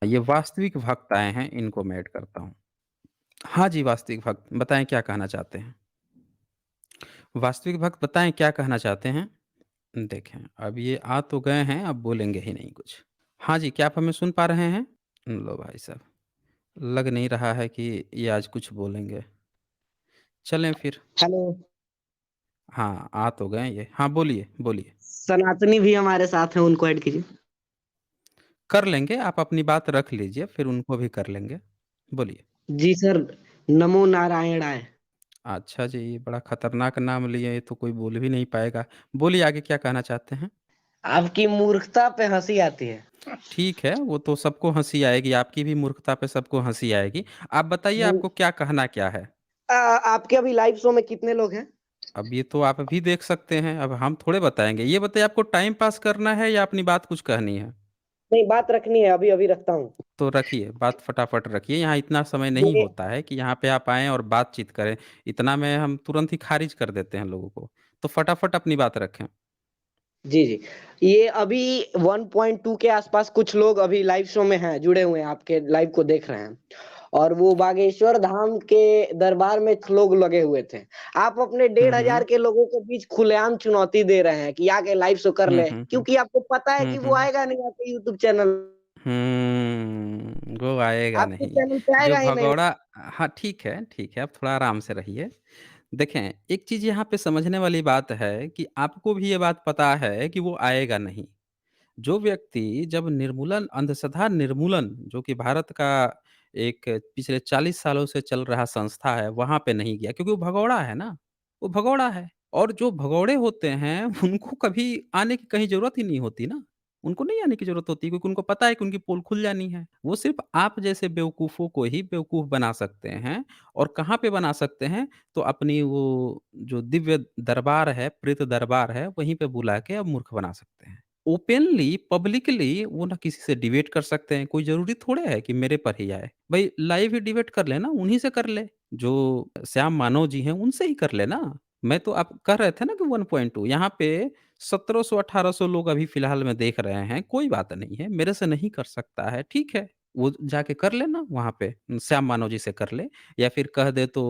ये वास्तविक भक्त आए हैं, इनको मैं ऐड करता हूँ। हाँ जी, वास्तविक भक्त, बताएँ क्या कहना चाहते हैं? वास्तविक भक्त बताएँ क्या कहना चाहते हैं? देखें, अब ये आ तो गए हैं, अब बोलेंगे ही नहीं कुछ। हाँ जी, क्या आप हमें सुन पा रहे हैं? लो भाई साहब, लग नहीं रहा है कि ये आज कुछ बोलेंगे। चलें फिर। हेलो। हाँ, आ तो गए ये। हाँ, बोलिए, बोलिए। सनातनी भी हमारे साथ हैं, उनको ऐड कीजिए। कर लेंगे, आप अपनी बात रख लीजिए, फिर उनको भी कर लेंगे। बोलिए। जी सर, नमो नारायणाय। अच्छा जी, ये बड़ा खतरनाक नाम लिए, ये तो कोई बोल भी नहीं पाएगा। बोलिए आगे क्या कहना चाहते हैं? आपकी मूर्खता पे हँसी आती है। ठीक है, वो तो सबको हँसी आएगी, आपकी भी मूर्खता पे सबको हँसी आएगी। आप बताइए वो आपको क्या कहना क्या है? आपके अभी लाइव शो में कितने लोग हैं? अब ये तो आप भी देख सकते हैं, अब हम थोड़े बताएँगे। ये बताइए आपको टाइम पास करना है या अपनी बात कुछ कहनी है? नहीं, बात रखनी है, अभी-अभी रखता हूँ। तो रखिए, बात फटाफट रखिए, यहाँ इतना समय नहीं ये होता है कि यहाँ पे आप आएँ और बातचीत करें। इतना में हम तुरंत ही खारिज कर देते हैं लोगों को। तो फटाफट अपनी बात रखें। जी, जी। ये अभी 1.2 के आसपास कुछ लोग अभी लाइव शो में हैं, जुड़े हुए हैं, आपके लाइव को देख रहे हैं। और वो बागेश्वर धाम के दरबार में लोग लगे हुए थे। आप अपने हुँ, 1,500 हुँ। के लोगों के बीच खुलेआम चुनौती दे रहे हैं कि आके लाइव शो कर हुँ, ले, हुँ, हुँ। क्योंकि आपको पता है हुँ, कि हुँ, वो हुँ। आएगा नहीं आपके यूट्यूब चैनल। वो आएगा आपके नहीं। चैनल पे जो आएगा ही नहीं। भगौड़ा हाँ, ठीक है, आप थोड़ा आराम से रहिए। देखें, एक चीज़ यहाँ पे समझने वाली बात है कि आपको भी ये बात पता है कि वो आएगा नहीं। जो व्यक्ति जब निर्मूलन अंधश्रद्धा निर्मूलन जो कि भारत का एक पिछले 40 सालों से चल रहा संस्था है, वहाँ पे नहीं गया क्योंकि वो भगौड़ा है ना, वो भगौड़ा है। और जो भगौड़े होते हैं उनको कभी आने की कहीं ज़रूरत ही नहीं होती ना, उनको नहीं आने की ज़रूरत होती क्योंकि उनको पता है कि उनकी पोल खुल जानी है। वो सिर्फ़ आप जैसे बेवकूफ़ों को ही बेवकूफ़ बना सकते हैं और कहाँ पे बना सकते हैं, तो अपनी वो जो दिव्य दरबार है, प्रेत दरबार है, वहीं पे बुला के अब मूर्ख बना सकते हैं। ओपनली, पब्लिकली वो ना किसी से डिबेट कर सकते हैं, कोई ज़रूरी थोड़े है कि मेरे पर ही आए। भई लाइव ही डिबेट कर ले ना, उन्हीं से कर ले। जो श्याम मानव जी हैं, उनसे ही कर ले ना। मैं तो आप कह रहे थे ना कि 1.2 यहाँ पे 1700-1800 लोग अभी फ़िलहाल में देख रहे हैं, कोई बात नहीं है, मेरे से नहीं कर सकता है, ठीक है। वो जाके कर ले ना वहाँ पे, श्याम मानव जी से कर ले या फिर कह दे तो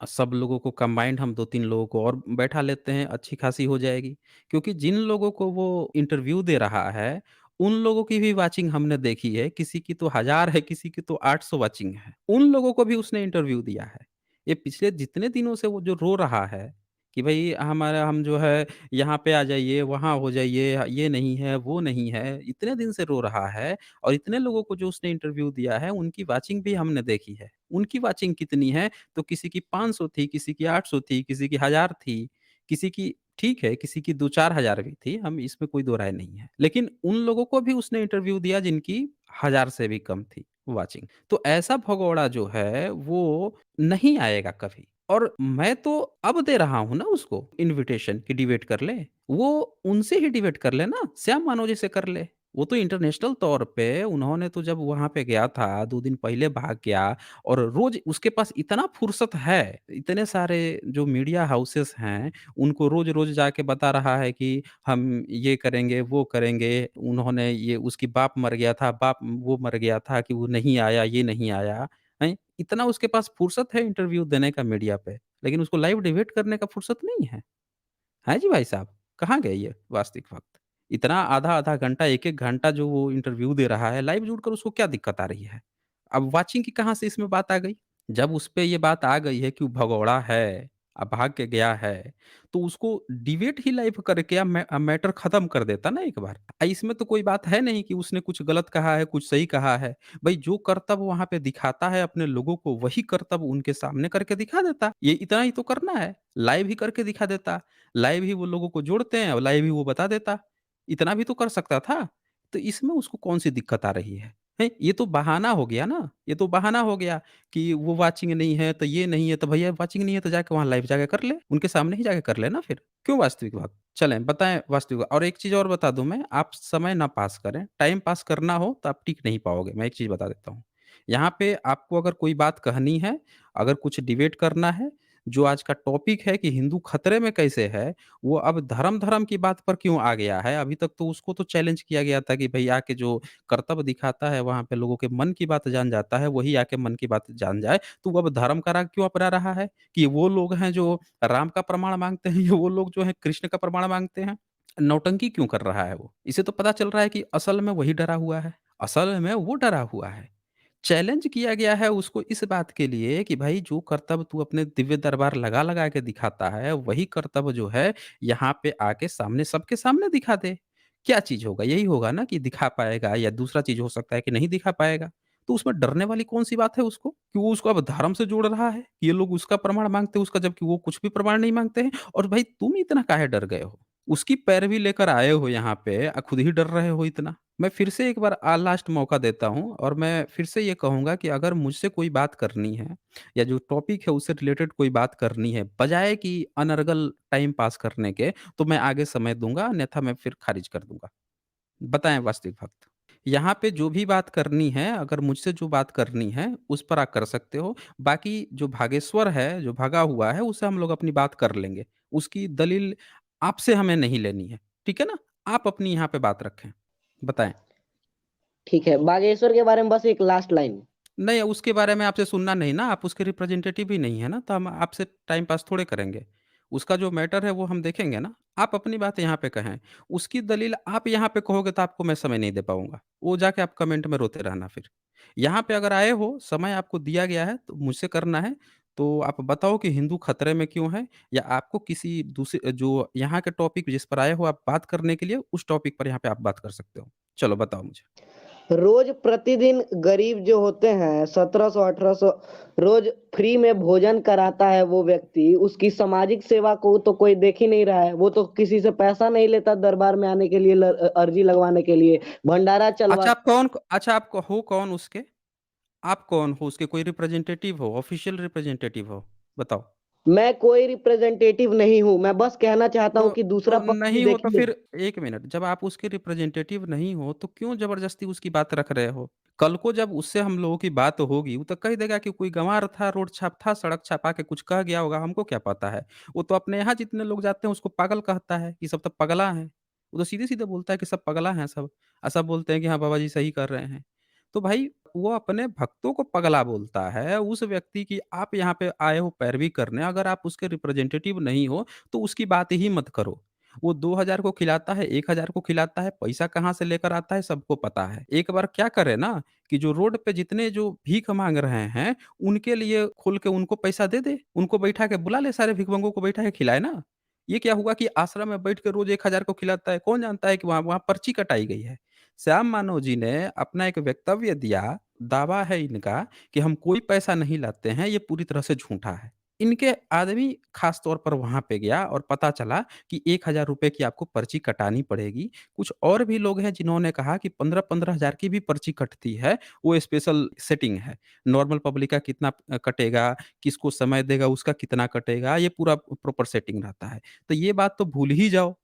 सब लोगों को कंबाइंड हम 2-3 लोगों को और बैठा लेते हैं, अच्छी खासी हो जाएगी। क्योंकि जिन लोगों को वो इंटरव्यू दे रहा है, उन लोगों की भी वाचिंग हमने देखी है, किसी की तो 1000 है, किसी की तो 800 वाचिंग है। उन लोगों को भी उसने इंटरव्यू दिया है। ये पिछले जितने दिनों से वो जो रो रहा है कि भई हमारा हम जो है यहाँ पे आ जाइए, वहाँ हो जाइए, ये नहीं है, वो नहीं है, इतने दिन से रो रहा है और इतने लोगों को जो उसने इंटरव्यू दिया है, उनकी वाचिंग भी हमने देखी है। उनकी वाचिंग कितनी है, तो किसी की 500 थी, किसी की 800 थी, किसी की 1000 थी, किसी की ठीक है, किसी की 2-4 हज़ार भी थी, हम इसमें कोई दो राय नहीं है। लेकिन उन लोगों को भी उसने इंटरव्यू दिया जिनकी 1000 से भी कम थी वाचिंग। तो ऐसा भगोड़ा जो है वो नहीं आएगा कभी और मैं तो अब दे रहा हूँ ना उसको इन्विटेशन कि डिबेट कर ले। वो उनसे ही डिबेट कर ले ना, श्याम मानव से कर ले। वो तो इंटरनेशनल तौर पे उन्होंने तो जब वहाँ पे गया था, 2 दिन पहले भाग गया और रोज़ उसके पास इतना फुर्सत है, इतने सारे जो मीडिया हाउसेस हैं उनको रोज़-रोज़ जाके बता रहा है कि हम ये करेंगे, वो करेंगे। उन्होंने ये उसकी बाप मर गया था, बाप वो मर गया था कि वो नहीं आया, ये नहीं आया, हैं? इतना उसके पास फुर्सत है इंटरव्यू देने का मीडिया पे, लेकिन उसको लाइव डिबेट करने का फुर्सत नहीं है। हैं जी भाई साहब? कहाँ गए ये वास्तविक भक्त? इतना आधा-आधा घंटा, 1-1 घंटा जो वो इंटरव्यू दे रहा है, लाइव जुड़कर उसको क्या दिक्कत आ रही है? अब वाचिंग की कहाँ से इसमें बात आ गई? जब उस पे ये बात आ गई है कि वो भगौड़ा है, भाग के गया है, तो उसको डिबेट ही लाइव करके मैटर खत्म कर देता ना एक बार। इसमें तो कोई बात है नहीं कि उसने कुछ गलत कहा है, कुछ सही कहा है। भई जो कर्तव्य वहाँ पे दिखाता है अपने लोगों को, वही कर्तव्य उनके सामने करके दिखा देता। ये इतना ही तो करना है, लाइव ही करके दिखा देता। लाइव ही वो लोगों को जोड़ते हैं और लाइव ही वो बता देता। इतना भी तो कर सकता था। तो इसमें उसको कौन-सी दिक्कत आ रही है? हैं? ये तो बहाना हो गया ना, ये तो बहाना हो गया कि वो वाचिंग नहीं है, तो ये नहीं है, तो भैया वाचिंग नहीं है तो जाके वहाँ लाइव जाके कर ले, उनके सामने ही जाके कर ले ना फिर। क्यों वास्तविक भाग? चलें बताएँ वास्तविक और एक चीज़ और बता दूँ मैं, आप समय ना पास करें, टाइम पास करना हो तो आप टिक नहीं पाओगे, मैं एक चीज़ बता देता हूँ। यहाँ पे आपको अगर कोई बात कहनी है, अगर कुछ डिबेट करना है, जो आज का टॉपिक है कि हिंदू खतरे में कैसे है, वो अब धर्म-धर्म की बात पर क्यों आ गया है? अभी तक तो उसको तो चैलेंज किया गया था कि भई आके जो करतब दिखाता है, वहाँ पे लोगों के मन की बात जान जाता है, वही आके मन की बात जान जाए। तो वो अब धर्म का राग क्यों अपना रहा है? कि वो लोग हैं जो राम का प्रमाण माँगते हैं, ये वो लोग जो हैं कृष्ण का प्रमाण माँगते हैं। नौटंकी क्यों कर रहा है वो? इसे तो पता चल रहा है कि असल में वही डरा हुआ है। असल में वो डरा हुआ है। चैलेंज किया गया है उसको इस बात के लिए कि भाई जो करतब तू अपने दिव्य दरबार लगा-लगा के दिखाता है, वही करतब जो है यहाँ पे आके सामने सबके सामने दिखा दे। क्या चीज़ होगा? यही होगा ना कि दिखा पाएगा या दूसरा चीज़ हो सकता है कि नहीं दिखा पाएगा। तो उसमें डरने वाली कौन-सी बात है उसको? कि वो उसको अब धर्म से जोड़ रहा है। ये लोग उसका प्रमाण माँगते हैं उसका जबकि वो कुछ भी प्रमाण नहीं माँगते हैं और भाई तुम इतना काहे डर गए हो? उसकी पैरवी लेकर आए हो यहाँ पे खुद ही डर रहे हो इतना। मैं फिर से एक बार लास्ट मौका देता हूँ और मैं फिर से ये कहूँगा कि अगर मुझसे कोई बात करनी है या जो टॉपिक है उससे रिलेटेड कोई बात करनी है, बजाए कि अनर्गल टाइम पास करने के, तो मैं आगे समय दूँगा अन्यथा मैं फिर खारिज कर दूँगा। बताएँ वास्तविक फैक्ट। यहाँ पे जो भी बात करनी है, अगर मुझसे जो बात करनी है, उस पर आप कर सकते हो। बाकी जो भागेश्वर है, जो भागा हुआ है, उससे हम लोग अपनी बात कर लेंगे। उसकी दलील आपसे हमें नहीं लेनी है। ठीक है ना? आप अपनी यहाँ पे बात रखें। बताएँ। ठीक है, बागेश्वर के बारे में बस एक लास्ट लाइन। नहीं, उसके बारे में आपसे सुनना नहीं ना, आप उसके रिप्रेजेंटेटिव ही नहीं है ना, तो हम आपसे टाइम पास थोड़े करेंगे। उसका जो मैटर है वो हम देखेंगे ना, आप अपनी बात यहाँ पे कहें। उसकी दलील आप यहाँ पे कहोगे तो आपको मैं समय नहीं दे पाऊँगा। वो जाके आप कमेंट में रोते रहना फिर। यहाँ पे अगर आए हो, समय आपको दिया गया है तो मुझसे करना है, तो आप बताओ कि हिंदू खतरे में क्यों है? या आपको किसी दूसरे जो यहाँ के टॉपिक जिस पर आए हो आप बात करने के लिए, उस टॉपिक पर यहाँ पे आप बात कर सकते हो। चलो बताओ मुझे। रोज प्रतिदिन गरीब जो होते हैं 1700-1800 रोज फ्री में भोजन कराता है वो व्यक्ति, उसकी सामाजिक सेवा को तो कोई देख ही नहीं रहा है। वो तो किसी से पैसा नहीं लेता दरबार में आने के लिए अर्जी लगवाने के लिए, भंडारा चलवा अच्छा आप हो कौन उसके? आप कौन हो उसके कोई रिप्रेजेंटेटिव हो, ऑफ़िशियल रिप्रेजेंटेटिव हो? बताओ। मैं कोई रिप्रेजेंटेटिव नहीं हूँ, मैं बस कहना चाहता हूँ तो कि तो दूसरा पक्ष भी नहीं हो तो देखिए। फिर 1 मिनट, जब आप उसके रिप्रेजेंटेटिव नहीं हो, तो क्यों ज़बरदस्ती उसकी बात रख रहे हो? कल को जब उससे हम लोगों की बात होगी, वो तो कह देगा कि कोई गँवार था, रोड छाप था, सड़क छपा के कुछ कह गया होगा, हमको क्या पता है? वो तो अपने यहाँ जितने लोग जाते हैं उसको पागल कहता है, कि सब तो पगला हैं। वो तो सीधे-सीधे बोलता है कि सब पगला हैं सब। सब बोलते हैं कि हाँ, बाबा जी सही कर रहे हैं। तो भाई वो अपने भक्तों को पगला बोलता है, उस व्यक्ति की आप यहाँ पे आए हो पैरवी करने, अगर आप उसके रिप्रेजेंटेटिव नहीं हो, तो उसकी बात ही मत करो। वो 2000 को खिलाता है, 1000 को खिलाता है, पैसा कहाँ से लेकर आता है सबको पता है। एक बार क्या करे ना कि जो रोड पे जितने जो भीख माँग रहे हैं, उनके लिए खोल के उनको पैसा दे दे। उनको बैठा के बुला ले सारे भिखमंगों को बैठा के खिलाए ना। ये क्या हुआ कि आश्रम में बैठ के रोज़ 1000 को खिलाता है, कौन जानता है कि वहाँ वहाँ पर्ची कटाई गई है। श्याम मानव जी ने अपना एक वक्तव्य दिया, दावा है इनका कि हम कोई पैसा नहीं लाते हैं, ये पूरी तरह से झूठा है। इनके आदमी ख़ास तौर पर वहाँ पे गया और पता चला कि ₹1000 की आपको पर्ची कटानी पड़ेगी। कुछ और भी लोग हैं जिन्होंने कहा कि 15-15 हज़ार की भी पर्ची कटती है, वो स्पेशल सेटिंग है। नॉर्मल पब्लिक का कितना कटेगा, किसको समय देगा उसका कितना कटेगा, ये पूरा प्रॉपर सेटिंग रहता है। तो ये बात तो भूल ही जाओ।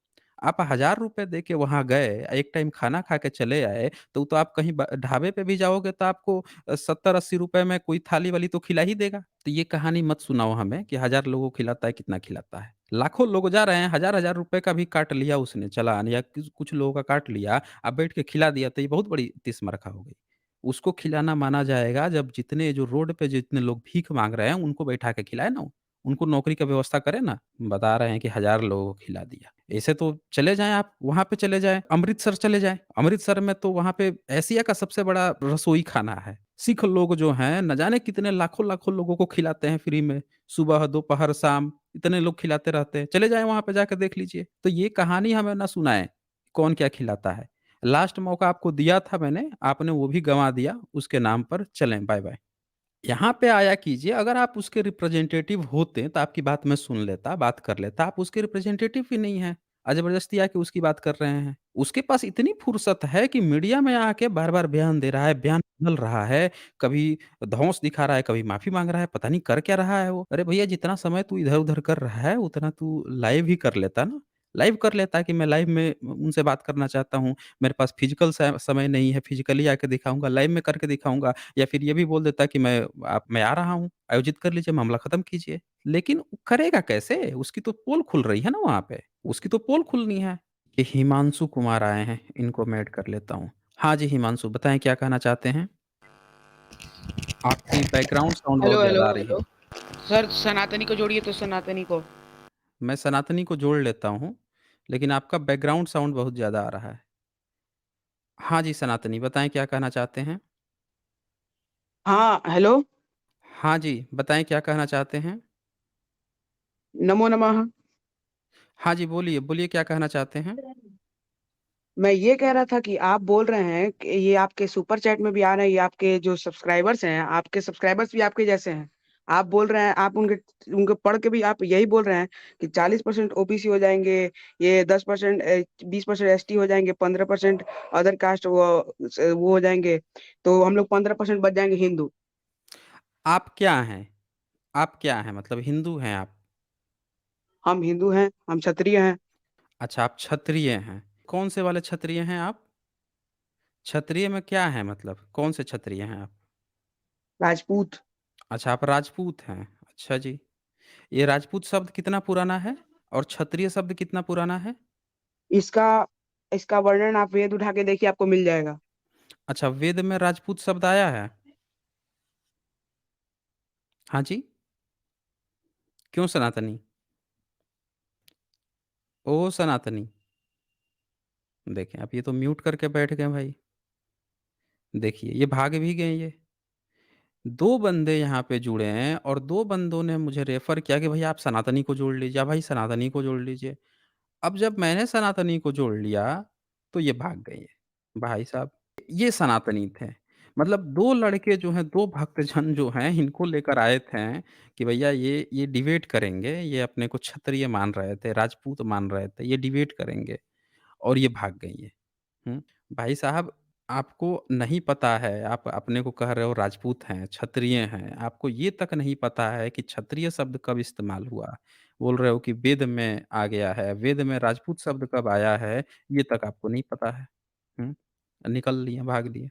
आप ₹1000 दे के वहाँ गए, एक टाइम खाना खा के चले आए, तो आप कहीं ब ढाबे पे भी जाओगे तो आपको 70-80 रुपए में कोई थाली-वाली तो खिला ही देगा। तो ये कहानी मत सुनाओ हमें कि 1000 लोगों को खिलाता है, कितना खिलाता है। लाखों लोग जा रहे हैं, हज़ार-हज़ार रुपए का भी काट लिया उसने चालान या कुछ कुछ लोगों का काट लिया, अब बैठ के खिला दिया तो ये बहुत बड़ी तिस्मरखा हो गई। उसको खिलाना माना जाएगा जब जितने जो रोड पे जितने लोग भीख माँग रहे हैं, उनको बैठा के खिलाए ना, उनको नौकरी का व्यवस्था करे ना। बता रहे हैं कि 1000 लोगों को खिला दिया। ऐसे तो चले जाएँ आप, वहाँ पे चले जाएँ, अमृतसर चले जाएँ। अमृतसर में तो वहाँ पे एशिया का सबसे बड़ा रसोई खाना है। सिख लोग जो हैं, न जाने कितने लाखों-लाखों लोगों को खिलाते हैं फ्री में। सुबह, दोपहर, शाम इतने लोग खिलाते रहते हैं। चले जाएँ वहाँ पे जाके देख लीजिए। तो ये कहानी हमें ना सुनाएँ, कौन क्या खिलाता है। लास्ट मौका आपको दिया था मैंने, आपने वो भी गँवा दिया। उसके नाम पर चलें, बाय-बाय। यहाँ पे आया कीजिए, अगर आप उसके रिप्रेजेंटेटिव होते तो आपकी बात मैं सुन लेता, बात कर लेता। आप उसके रिप्रेजेंटेटिव ही नहीं हैं। ज़बरदस्ती आके उसकी बात कर रहे हैं। उसके पास इतनी फुर्सत है कि मीडिया में आके बार-बार बयान दे रहा है, बयान बदल रहा है, कभी धौंस दिखा रहा है, कभी माफ़ी माँग रहा है, पता नहीं कर क्या रहा है वो। अरे भैया जितना समय तू इधर-उधर कर रहा है, उतना तू लाइव ही कर लेता ना। लाइव कर लेता कि मैं लाइव में उनसे बात करना चाहता हूँ, मेरे पास फिज़िकल समय नहीं है, फिज़िकली आके दिखाऊँगा, लाइव में करके दिखाऊँगा या फिर ये भी बोल देता कि मैं आ रहा हूँ, आयोजित कर लीजिए, मामला खत्म कीजिए। लेकिन करेगा कैसे? उसकी तो पोल खुल रही है ना वहाँ पे, उसकी तो पोल खुलनी है। ये हिमांशु कुमार आए हैं, इनको मैं ऐड कर लेता हूँ। हाँ जी, हिमांशु बताएँ क्या कहना चाहते हैं? आपकी बैकग्राउंड साउंड बहुत हेलो, हेलो, ज़्यादा आ रही है। हेलो। सर सनातनी को जोड़िए तो सनातनी को। मैं सनातनी को जोड़ लेता हूँ, लेकिन आपका बैकग्राउंड साउंड बहुत ज़्यादा आ रहा है। हाँ जी, सनातनी बताएँ क्या कहना चाहते हैं? हाँ, हेलो, हाँ जी, बताएँ क्या कहना चाहते हैं? नमो नमः। हाँ जी, बोलिए, बोलिए क्या कहना चाहते हैं? मैं ये कह रहा था कि आप बोल रहे हैं कि ये आपके सुपर चैट में भी आ रहे हैं, ये आपके जो सब्सक्राइबर्स हैं, आपके सब्सक्राइबर्स भी आपके जैसे हैं। आप बोल रहे हैं, आप उनके उनको पढ़ के भी आप यही बोल रहे हैं कि 40% ओबीसी हो जाएँगे, ये 10% 20% एसटी हो जाएँगे, 15% अदर कास्ट वो हो जाएँगे, तो हम लोग 15% बच जाएँगे हिंदू। आप क्या हैं? आप क्या हैं? मतलब हिंदू हैं आप? हम हिंदू हैं, हम क्षत्रिय हैं, अच्छा, आप क्षत्रिय हैं। कौन से वाले क्षत्रिय हैं आप? क्षत्रिय में क्या हैं मतलब? कौन से क्षत्रिय हैं आप? राजपूत। अच्छा, आप राजपूत हैं। अच्छा जी। ये राजपूत शब्द कितना पुराना है? और क्षत्रिय शब्द कितना पुराना है? इसका इसका वर्णन आप वेद उठा के देखिए, आपको मिल जाएगा। अच्छा, वेद में राजपूत शब्द आया है? हाँ जी? क्यों सनातनी? ओह! सनातनी। देखें, अब ये तो म्यूट करके बैठ गए भाई। देखिए, ये भाग भी गए ये। 2 बंदे यहाँ पे जुड़े हैं और 2 बंदों ने मुझे रेफ़र किया कि भई आप सनातनी को जोड़ लीजिए, भाई सनातनी को जोड़ लीजिए। अब जब मैंने सनातनी को जोड़ लिया, तो ये भाग गई है। भाई साहब, ये सनातनी थे। मतलब 2 लड़के जो हैं, 2 भक्तजन जो हैं, इनको लेकर आए थे कि भैया ये डिबेट करेंगे। ये अपने को क्षत्रिय मान रहे थे, राजपूत मान रहे थे, ये डिबेट करेंगे और ये भाग गई हैं। हुँ। भाई साहब, आपको नहीं पता है, आप अपने को कह रहे हो राजपूत हैं, क्षत्रिय हैं, आपको ये तक नहीं पता है कि क्षत्रिय शब्द कब इस्तेमाल हुआ। बोल रहे हो कि वेद में आ गया है, वेद में राजपूत शब्द कब आया है, ये तक आपको नहीं पता है। हुँ। निकल लिए, भाग लिए।